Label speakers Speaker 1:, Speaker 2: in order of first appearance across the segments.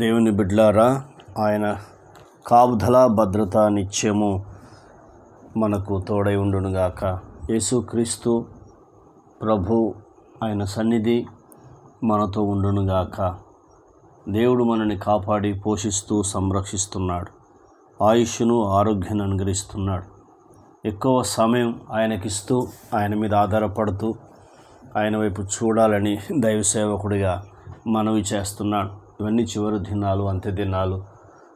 Speaker 1: దేవుని బిడ్డలారా, ఆయన కాపుదల భద్రత నిత్యము మనకు తోడై ఉండునుగాక. యేసుక్రీస్తు ప్రభు ఆయన సన్నిధి మనతో ఉండునుగాక. దేవుడు మనని కాపాడి పోషిస్తూ సంరక్షిస్తున్నాడు. ఆయుష్ను ఆరోగ్యాన్ని అనుగ్రహిస్తున్నాడు. ఎక్కువ సమయం ఆయనకిస్తూ ఆయన మీద ఆధారపడుతూ ఆయన వైపు చూడాలని దైవ సేవకుడిగా మనవి చేస్తున్నాను. ఇవన్నీ చివరి దినాలు, అంత్య దినాలు,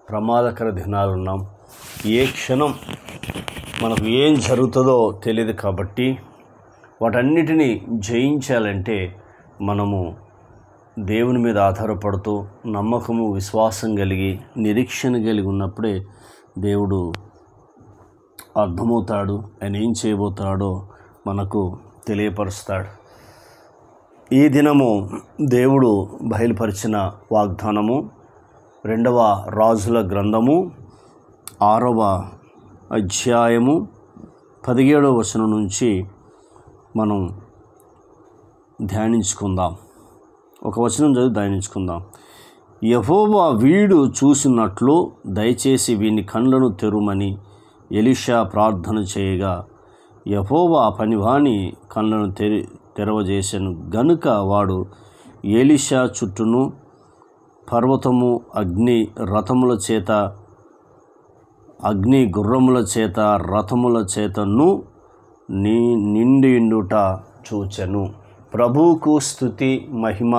Speaker 1: ప్రమాదకర దినాలు ఉన్నాం. ఏ క్షణం మనకు ఏం జరుగుతుందో తెలియదు. కాబట్టి వాటన్నిటినీ జయించాలంటే మనము దేవుని మీద ఆధారపడుతూ నమ్మకము, విశ్వాసం కలిగి, నిరీక్షణ కలిగి ఉన్నప్పుడే దేవుడు అర్థమవుతాడు. ఆయన ఏం చేయబోతాడో మనకు తెలియపరుస్తాడు. ఈ దినము దేవుడు బయలుపరిచిన వాగ్దానము 2వ రాజుల గ్రంథము 6వ అధ్యాయము 17వ వచనం నుంచి మనం ధ్యానించుకుందాం. ఒక వచనం చదివి ధ్యానించుకుందాం. యెహోవా వీడు చూసినట్లు దయచేసి వీని కళ్ళను తెరుమని ఎలీషా ప్రార్థన చేయగా యెహోవా పనివాని కళ్ళను తెరవజేసెను గనుక వాడు ఎలీషా చుట్టూను పర్వతము అగ్ని గుర్రముల చేత రథముల చేతను నిండియుండుట చూచెను. ప్రభువుకు స్తుతి మహిమ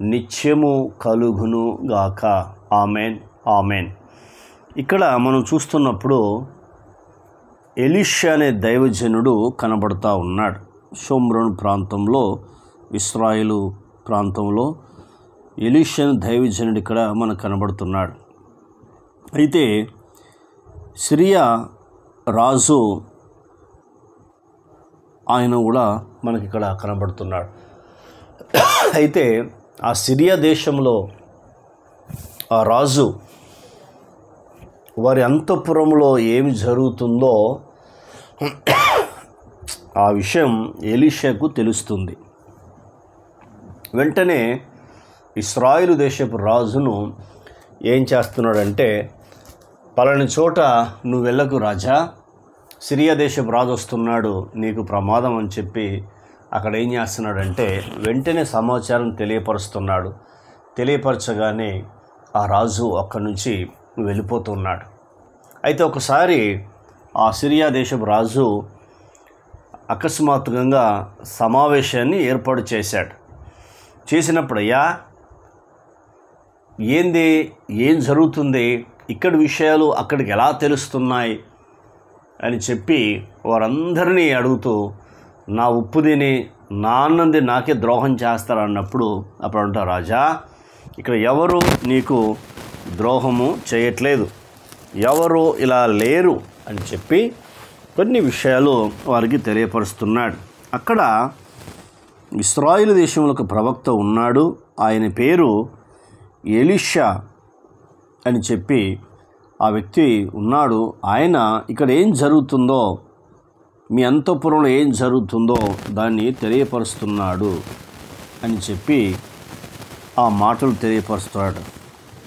Speaker 1: నిత్యము కలుగును గాక. Amen, amen. ఇక్కడ మనం చూస్తున్నప్పుడు ఎలీషా అనే దైవజనుడు కనబడుతూ ఉన్నాడు. షోమ్రోను ప్రాంతంలో, ఇశ్రాయేలు ప్రాంతంలో ఎలీషా దైవజనుడు ఇక్కడ మనకు కనబడుతున్నాడు. అయితే సిరియా రాజు ఆయన కూడా మనకి ఇక్కడ కనబడుతున్నాడు. అయితే ఆ సిరియా దేశంలో ఆ రాజు వారి అంతఃపురంలో ఏమి జరుగుతుందో ఆ విషయం ఎలీషాకు తెలుస్తుంది. వెంటనే ఇశ్రాయేలు దేశపు రాజును ఏం చేస్తున్నాడంటే, పలాని చోట నువ్వు వెళ్ళకు రాజా, సిరియా దేశపు రాజు వస్తున్నాడు, నీకు ప్రమాదం అని చెప్పి అక్కడ ఏం చేస్తున్నాడంటే వెంటనే సమాచారం తెలియపరుస్తున్నాడు. తెలియపరచగానే ఆ రాజు అక్కడి నుంచి వెళ్ళిపోతున్నాడు. అయితే ఒకసారి ఆ సిరియా దేశపు రాజు అకస్మాత్తుగా సమావేశాన్ని ఏర్పాటు చేశాడు. చేసినప్పుడు, అయ్యా ఏం జరుగుతుంది, ఇక్కడి విషయాలు అక్కడికి ఎలా తెలుస్తున్నాయి అని చెప్పి వారందరినీ అడుగుతూ, నా ఉప్పు తిని నా అన్నంది నాకే ద్రోహం చేస్తారన్నప్పుడు అప్పుడు అంటారు, రాజా ఇక్కడ ఎవరు నీకు ద్రోహము చేయట్లేదు, ఎవరు ఇలా లేరు అని చెప్పి కొన్ని విషయాలు వారికి తెలియపరుస్తున్నాడు. అక్కడ ఇశ్రాయేలు దేశంలో ఒక ప్రవక్త ఉన్నాడు. ఆయన పేరు ఎలీషా అని చెప్పి ఆ వ్యక్తి ఉన్నాడు. ఆయన ఇక్కడ ఏం జరుగుతుందో, మీ అంతఃపురంలో ఏం జరుగుతుందో దాన్ని తెలియపరుస్తున్నాడు అని చెప్పి ఆ మాటలు తెలియపరుస్తున్నాడు.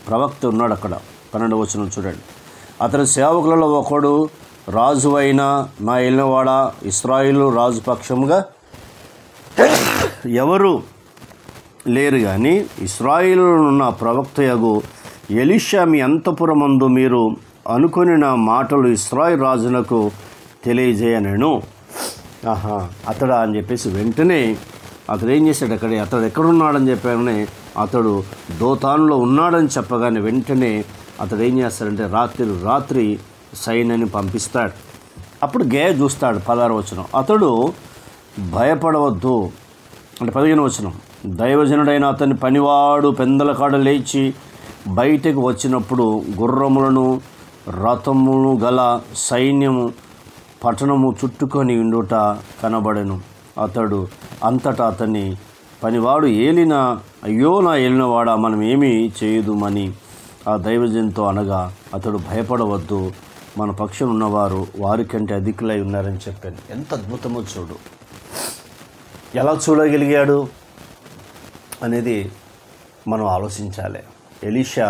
Speaker 1: ప్రవక్త ఉన్నాడు అక్కడ. 12వ వచనం చూడండి. అతని సేవకులలో ఒకడు, రాజు అయిన నా ఏలినవాడ, ఇశ్రాయేలు రాజు పక్షముగా ఎవరు లేరు కానీ ఇశ్రాయేలులో ఉన్న ప్రవక్తయగు ఎలీషా మీ అంతఃపురమందు మీరు అనుకొని నా మాటలు ఇశ్రాయేలు రాజునకు తెలియజేయనను. అతడా అని చెప్పేసి వెంటనే అతడు ఏం చేశాడు, అతడు ఎక్కడున్నాడని చెప్పగానే అతడు దోతానులో ఉన్నాడని చెప్పగానే వెంటనే అతడు ఏం చేస్తాడంటే రాత్రి సైన్యాన్ని పంపిస్తాడు. అప్పుడు గేయ చూస్తాడు. 16వ వచనం. అతడు భయపడవద్దు అంటే 15వ వచనం. దైవజనుడైన అతని పనివాడు పెందల కాడ లేచి బయటకు వచ్చినప్పుడు గుర్రములను రథమును గల సైన్యము పట్టణము చుట్టుకొని ఉండుట కనబడెను. అతడు అంతటా అతని పనివాడు అయ్యో నా ఏలినవాడా, మనం ఏమీ చేయుదుమని ఆ దైవజనుతో అనగా అతడు భయపడవద్దు, మన పక్షం ఉన్నవారు వారికంటే అధికులై ఉన్నారని చెప్పాను. ఎంత అద్భుతమో చూడు. ఎలా చూడగలిగాడు అనేది మనం ఆలోచించాలి. ఎలీషా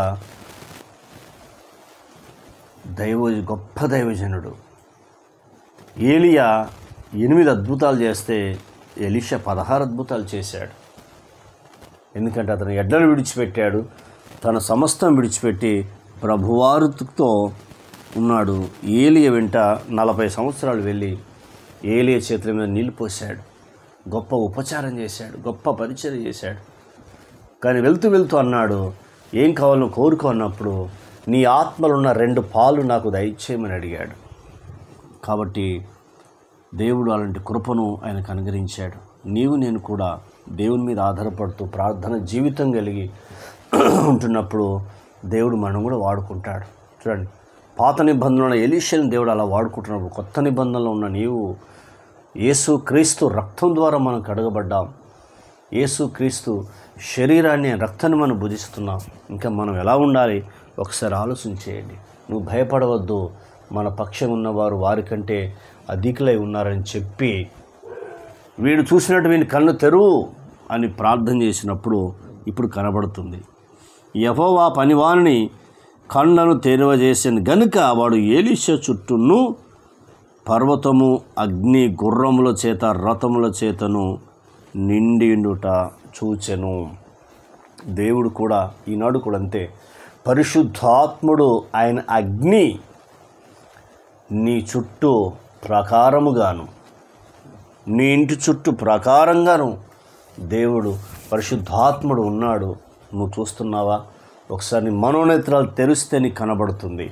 Speaker 1: గొప్ప దైవజనుడు. ఏలియా 8 అద్భుతాలు చేస్తే ఎలీషా 16 అద్భుతాలు చేశాడు. ఎందుకంటే అతను ఎడ్లను విడిచిపెట్టాడు, తన సమస్తం విడిచిపెట్టి ప్రభువారితో ఉన్నాడు. ఏలియా వెంట 40 సంవత్సరాలు వెళ్ళి ఏలియా చేతుల మీద నీళ్ళు పోశాడు, గొప్ప ఉపచారం చేశాడు, గొప్ప పరిచయం చేశాడు. కానీ వెళ్తూ వెళ్తూ అన్నాడు, ఏం కావాలో కోరుకో అన్నప్పుడు నీ ఆత్మలున్న 2 పాలు నాకు దయచేయమని అడిగాడు. కాబట్టి దేవుడు అలాంటి కృపను ఆయనకు అనుగ్రహించాడు. నీవు నేను కూడా దేవుని మీద ఆధారపడుతూ ప్రార్థన జీవితం కలిగి ఉంటున్నప్పుడు దేవుడు మనం కూడా వాడుకుంటాడు. చూడండి, పాత నిబంధనలో ఎలీషాని దేవుడు అలా వాడుకుంటున్నప్పుడు కొత్త నిబంధనలో ఉన్న నీవు యేసు క్రీస్తు రక్తం ద్వారా మనం కడగబడ్డాం. యేసు క్రీస్తు శరీరాన్ని, రక్తాన్ని మనం భుజిస్తున్నాం. ఇంకా మనం ఎలా ఉండాలి ఒకసారి ఆలోచన చేయండి. నువ్వు భయపడవద్దు, మన పక్షం ఉన్నవారు వారికంటే అధికులై ఉన్నారని చెప్పి వీడు చూసినట్టు వీని కళ్ళు తెరువు అని ప్రార్థన చేసినప్పుడు ఇప్పుడు కనబడుతుంది. యెహోవా పనివాని కళ్ళను తెరవజేసిన గనుక వాడు ఎలీషా చుట్టూను పర్వతము, అగ్ని, గుర్రముల చేత, రథముల చేతను నిండియుండుట చూచెను. దేవుడు కూడా ఈనాడు కూడా అంతే. పరిశుద్ధాత్ముడు ఆయన అగ్ని నీ చుట్టూ ప్రకారముగాను, నీ ఇంటి చుట్టూ ప్రకారంగాను దేవుడు పరిశుద్ధాత్ముడు ఉన్నాడు. నువ్వు చూస్తున్నావా? ఒకసారి నీ మనోనేత్రాలు తెరిస్తే నీకు కనబడుతుంది.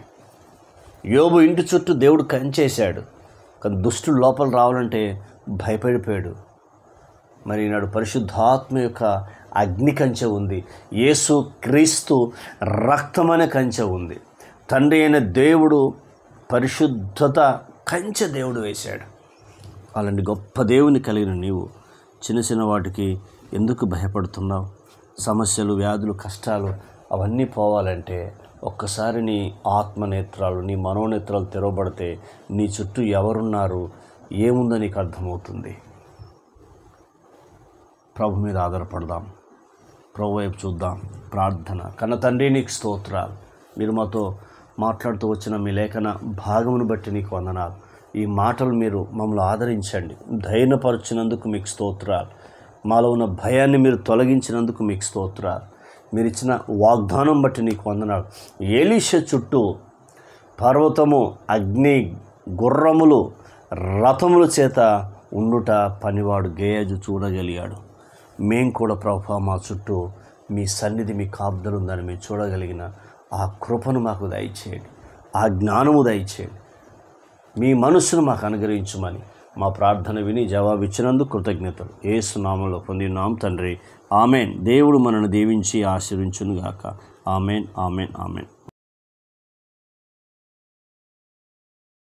Speaker 1: యోబు ఇంటి చుట్టూ దేవుడు కంచేశాడు, కానీ దుష్టుడు లోపల రావాలంటే భయపడిపోయాడు. మరి ఈనాడు పరిశుద్ధాత్మ యొక్క అగ్ని కంచె ఉంది, యేసు క్రీస్తు రక్తమనే కంచె ఉంది. తండ్రి అయిన దేవుడు పరిశుద్ధత కంచె దేవుడు వేశాడు. అలాంటి గొప్ప దేవుని కలిగిన నీవు చిన్న చిన్న వాటికి ఎందుకు భయపడుతున్నావు? సమస్యలు, వ్యాధులు, కష్టాలు అవన్నీ పోవాలంటే ఒక్కసారి నీ ఆత్మనేత్రాలు, నీ మనోనేత్రాలు తెరవబడితే నీ చుట్టూ ఎవరున్నారు, ఏముందో నీకు అర్థమవుతుంది. ప్రభు మీద ఆధారపడదాం, ప్రభు వైపు చూద్దాం. ప్రార్థన. కన్న తండ్రి, నీకు స్తోత్రాలు. మీరు మాతో మాట్లాడుతూ వచ్చిన మీ లేఖన భాగమును బట్టి నీకు వందనాలు. ఈ మాటలు మీరు మమ్మల్ని ఆదరించండి, ధైర్యపరిచినందుకు మీకు స్తోత్రాలు. మాలో ఉన్న భయాన్ని మీరు తొలగించినందుకు మీకు స్తోత్రాలు. మీరు ఇచ్చిన వాగ్దానం బట్టి నీకు వందనాలు. ఎలీషా చుట్టూ పర్వతము, అగ్ని, గుర్రములు, రథముల చేత ఉండుట పనివాడు గేయాజు చూడగలిగాడు. మేము కూడా ప్రభు మా చుట్టూ మీ సన్నిధి, మీ కాపుదలు ఉందని మేము చూడగలిగిన ఆ కృపను మాకు దయచేయండి, ఆ జ్ఞానము దయచేయండి. మీ మనస్సును మాకు అనుగ్రహించమని మా ప్రార్థన విని జవాబిచ్చినందుకు కృతజ్ఞతలు. యేసు నామములో పొందినాం తండ్రి, ఆమెన్. దేవుడు మనల్ని దీవించి ఆశీర్వించునుగాక. Amen, amen, amen.